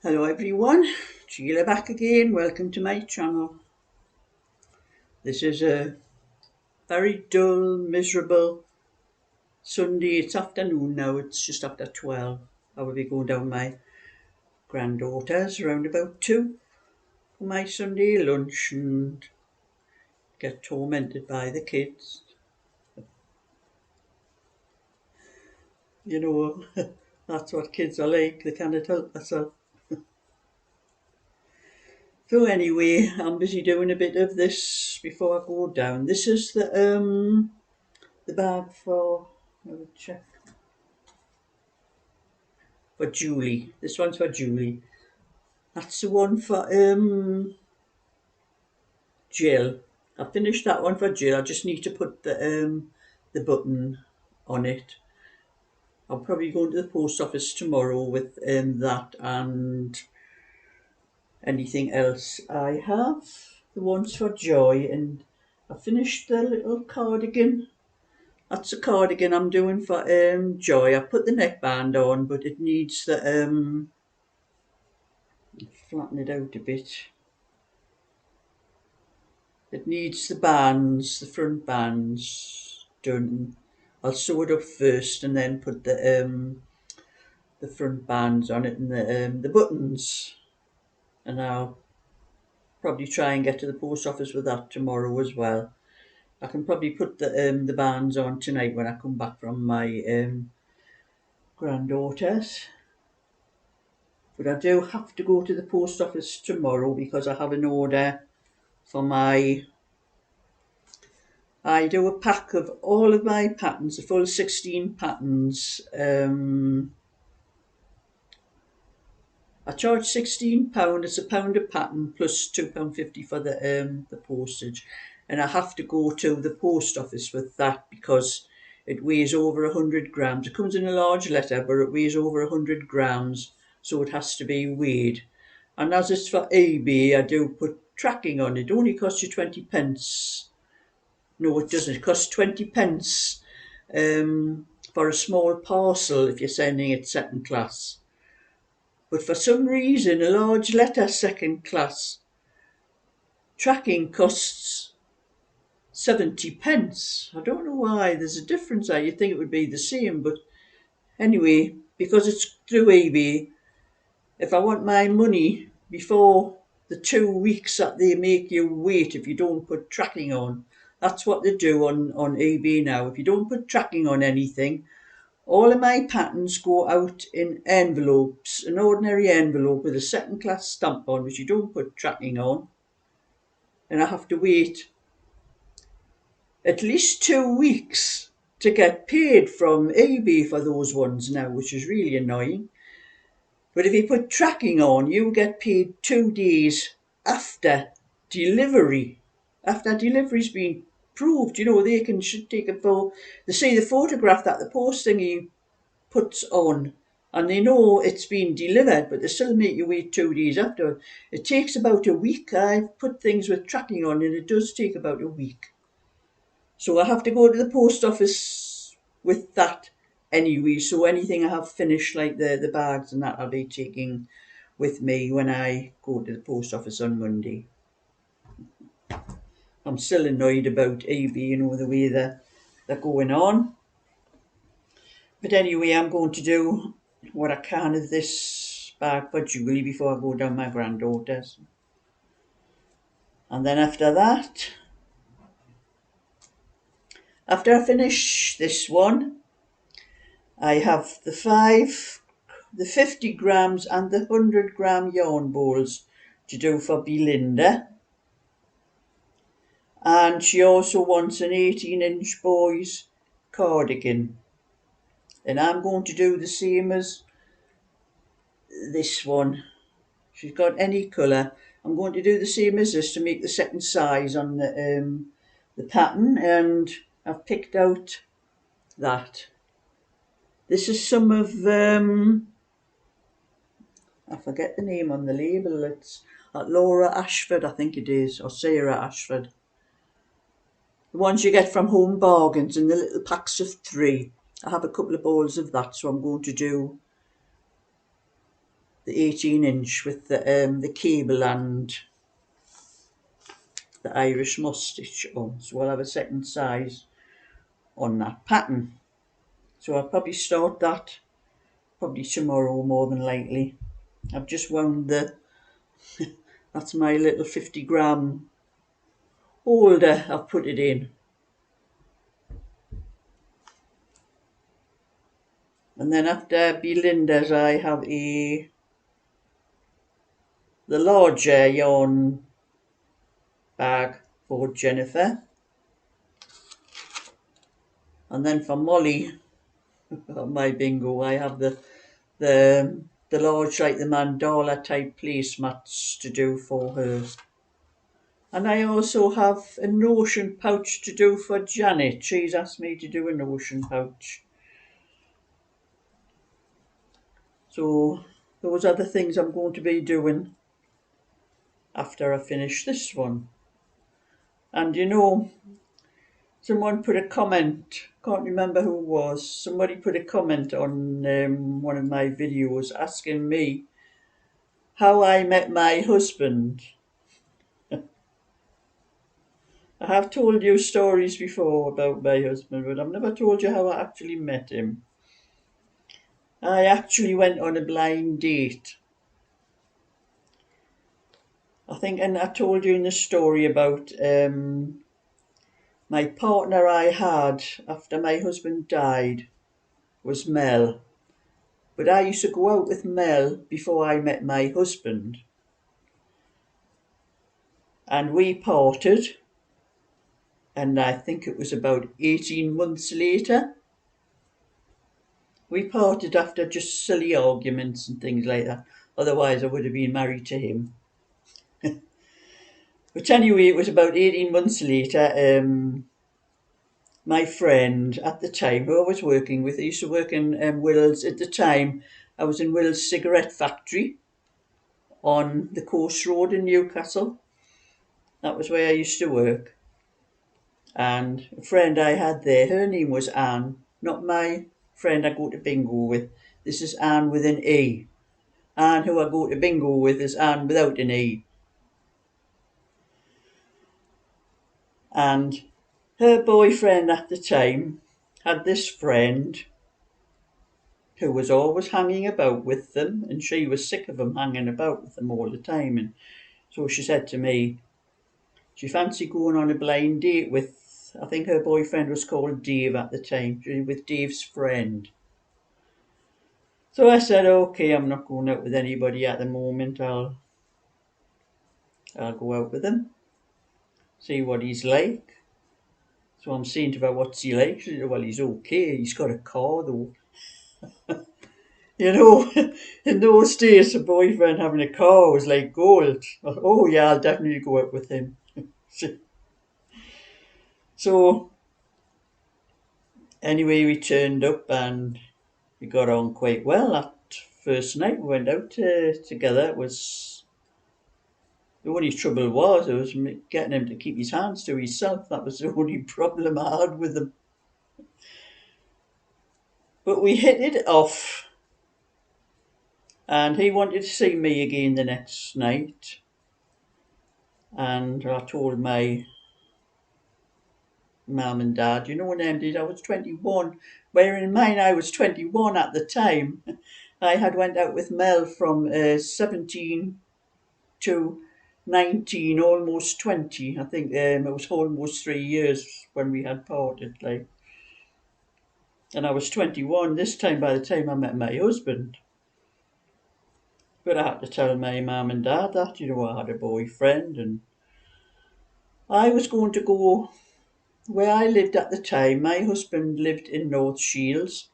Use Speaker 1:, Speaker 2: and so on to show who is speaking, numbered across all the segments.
Speaker 1: Hello everyone, Sheila back again. Welcome to my channel. This is a very dull, miserable Sunday. It's afternoon now, it's just after 12. I will be going down my granddaughter's around about 2 for my Sunday lunch and get tormented by the kids. You know, that's what kids are like, they cannot help themselves. So anyway, I'm busy doing a bit of this before I go down. This is the bag for, I will check, for Julie. This one's for Julie. That's the one for Jill. I finished that one for Jill. I just need to put the button on it. I'll probably go to the post office tomorrow with that and anything else I have. The ones for Joy, and I finished the little cardigan. That's the cardigan I'm doing for Joy. I put the neckband on, but it needs the flatten it out a bit. It needs the bands, the front bands done. I'll sew it up first and then put the front bands on it and the buttons. And I'll probably try and get to the post office with that tomorrow as well. I can probably put the bands on tonight when I come back from my granddaughter's. But I do have to go to the post office tomorrow because I have an order for I do a pack of all of my patterns, a full 16 patterns. I charge £16. It's £1 a pattern plus £2.50 for the postage, and I have to go to the post office with that because it weighs over 100 grams. It comes in a large letter, but it weighs over 100 grams, so it has to be weighed. And as it's for eBay, I do put tracking on it. It only costs you 20 pence. No, it doesn't. It costs 20 pence for a small parcel if you're sending it second class. But for some reason, a large letter second class tracking costs 70 pence. I don't know why. There's a difference there. You'd think it would be the same, but anyway, because it's through eBay, if I want my money before the 2 weeks that they make you wait if you don't put tracking on, that's what they do on eBay now. If you don't put tracking on anything, all of my patterns go out in envelopes, an ordinary envelope with a second class stamp on, which you don't put tracking on. And I have to wait at least 2 weeks to get paid from eBay for those ones now, which is really annoying. But if you put tracking on, you get paid 2 days after delivery. After delivery's been proved, they should take a photo. They see the photograph that the post thingy puts on, and they know it's been delivered, but they still make you wait 2 days after. It takes about a week. I've put things with tracking on, and it does take about a week. So I have to go to the post office with that anyway. So anything I have finished, like the bags and that, I'll be taking with me when I go to the post office on Monday. I'm still annoyed about eBay, the way they're going on. But anyway, I'm going to do what I can of this bag for Julie before I go down my granddaughter's. And then after that, after I finish this one, I have the 50 grams and the 100 gram yarn balls to do for Belinda. And she also wants an 18-inch boys cardigan. And I'm going to do the same as this one. She's got any colour. I'm going to do the same as this to make the second size on the pattern, and I've picked out that. This is some of I forget the name on the label. It's Laura Ashford, I think it is, or Sarah Ashford. The ones you get from Home Bargains in the little packs of 3. I have a couple of balls of that, so I'm going to do the 18" with the cable and the Irish moss stitch on. So I'll have a second size on that pattern. So I'll probably start that probably tomorrow, more than likely. I've just wound that's my little 50-gram holder I've put it in. And then after Belinda's I have the larger yarn bag for Jennifer. And then for Molly, my bingo, I have the large, like the mandala type placemats to do for her. And I also have a notion pouch to do for Janet. She's asked me to do a notion pouch. So those are the things I'm going to be doing after I finish this one. And you know, someone put a comment, can't remember who it was, somebody put a comment on one of my videos asking me how I met my husband. I have told you stories before about my husband, but I've never told you how I actually met him. I actually went on a blind date. I think, and I told you in the story about my partner I had after my husband died was Mel. But I used to go out with Mel before I met my husband. And we parted, and I think it was about 18 months later. We parted after just silly arguments and things like that. Otherwise I would have been married to him. But anyway, it was about 18 months later. My friend at the time who I was working with, I used to work in Will's at the time. I was in Will's cigarette factory on the Coast Road in Newcastle. That was where I used to work. And a friend I had there, her name was Anne, not my friend I go to bingo with. This is Anne with an E. Anne who I go to bingo with is Anne without an E. And her boyfriend at the time had this friend who was always hanging about with them, and she was sick of him hanging about with them all the time. And so she said to me, she fancied going on a blind date with, I think her boyfriend was called Dave at the time, with Dave's friend. So I said, okay, I'm not going out with anybody at the moment. I'll go out with him, see what he's like. So I'm saying to her, what's he like? She said, well, he's okay. He's got a car though. You know, in those days, a boyfriend having a car was like gold. Oh yeah, I'll definitely go out with him. So anyway, we turned up and we got on quite well. That first night we went out together. It was, the only trouble was it was getting him to keep his hands to himself. That was the only problem I had with him. But we hit it off, and he wanted to see me again the next night. And I told my mum and dad, you know, when I was 21, bearing in mind I was 21 at the time. I had went out with Mel from 17 to 19, almost 20. I think it was almost 3 years when we had parted, like. And I was 21 this time by the time I met my husband. But I had to tell my mum and dad that, you know, I had a boyfriend, and I was going to go where I lived at the time. My husband lived in North Shields,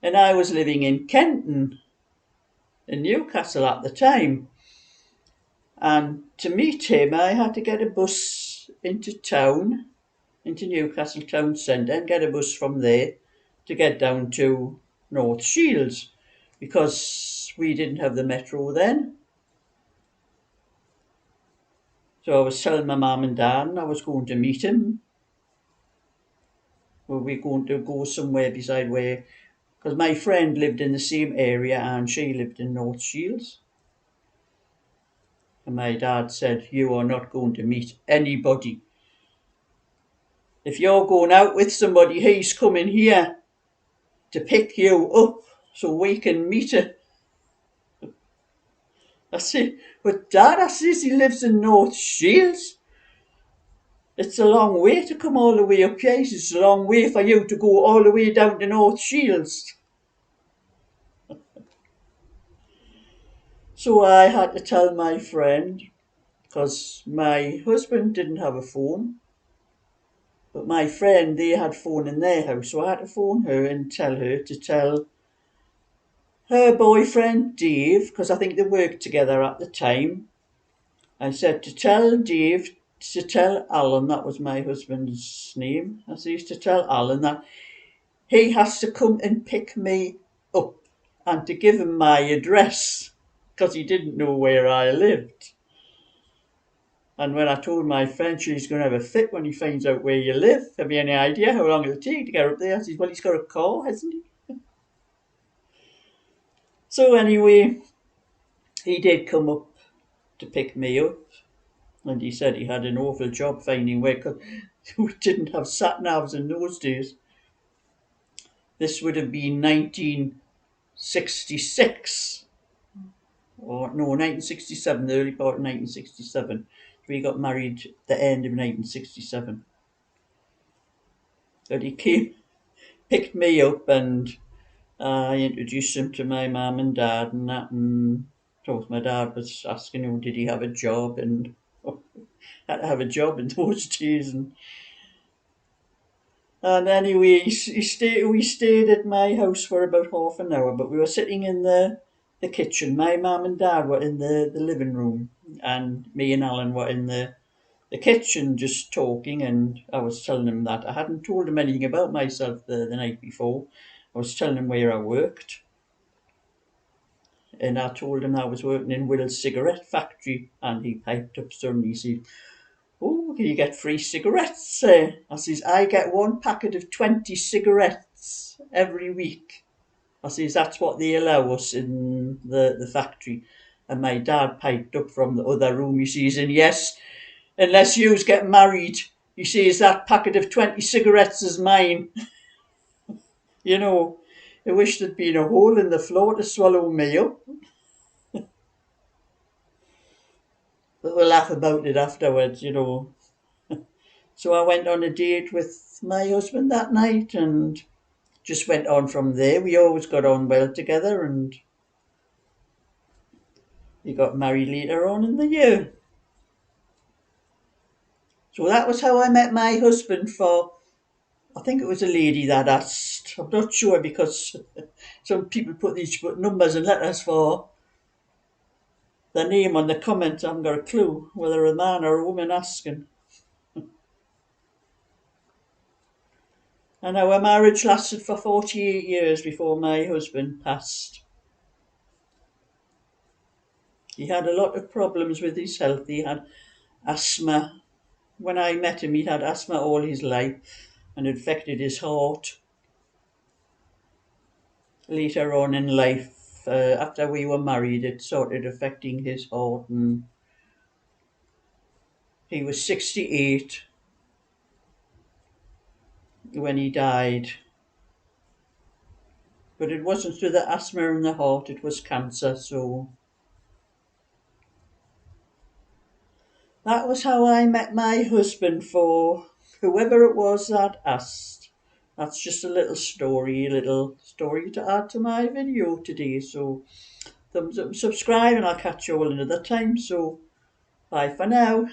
Speaker 1: and I was living in Kenton, in Newcastle at the time. And to meet him, I had to get a bus into town, into Newcastle town centre, and get a bus from there to get down to North Shields, because we didn't have the metro then. So I was telling my mum and dad I was going to meet him. We were going to go somewhere beside where because my friend lived in the same area and she lived in North Shields. And my dad said, you are not going to meet anybody. If you're going out with somebody, he's coming here to pick you up so we can meet her. I said, but Dad, I says he lives in North Shields. It's a long way to come all the way up here. It's a long way for you to go all the way down to North Shields. So I had to tell my friend, because my husband didn't have a phone, but my friend, they had phone in their house. So I had to phone her and tell her to tell her boyfriend Dave, because I think they worked together at the time. I said to tell Dave to tell Alan, that was my husband's name. I said to tell Alan that he has to come and pick me up and to give him my address because he didn't know where I lived. And when I told my friend she's going to have a fit when he finds out where you live, have you any idea how long it'll take to get up there? I said, well, he's got a car, hasn't he? So anyway, he did come up to pick me up, and he said he had an awful job finding where, because we didn't have sat-navs in those days. This would have been 1966, or no, 1967, the early part of 1967. We got married at the end of 1967. But he came, picked me up, and I introduced him to my mum and dad and that, and so my dad was asking him, did he have a job, and had to have a job in those days, and anyway, we stayed at my house for about half an hour, but we were sitting in the kitchen. My mum and dad were in the living room, and me and Alan were in the kitchen just talking, and I was telling him that I hadn't told him anything about myself the night before. I was telling him where I worked, and I told him I was working in Will's cigarette factory, and he piped up suddenly. He said, oh, can you get free cigarettes? I says, I get one packet of 20 cigarettes every week. I says, that's what they allow us in the factory. And my dad piped up from the other room, he says, and yes, unless yous get married, he says, that packet of 20 cigarettes is mine. You know, I wish there'd been a hole in the floor to swallow me up. But we'll laugh about it afterwards, you know. So I went on a date with my husband that night and just went on from there. We always got on well together, and we got married later on in the year. So that was how I met my husband. For I think it was a lady that asked. I'm not sure because some people put numbers and letters for their name on the comment. I haven't got a clue whether a man or a woman asking. And our marriage lasted for 48 years before my husband passed. He had a lot of problems with his health. He had asthma. When I met him, he'd had asthma all his life and it affected his heart. Later on in life, after we were married, it started affecting his heart, and he was 68 when he died. But it wasn't through the asthma in the heart, it was cancer. So that was how I met my husband, for whoever it was that asked. That's just a little story to add to my video today. So thumbs up and subscribe, and I'll catch you all another time. So bye for now.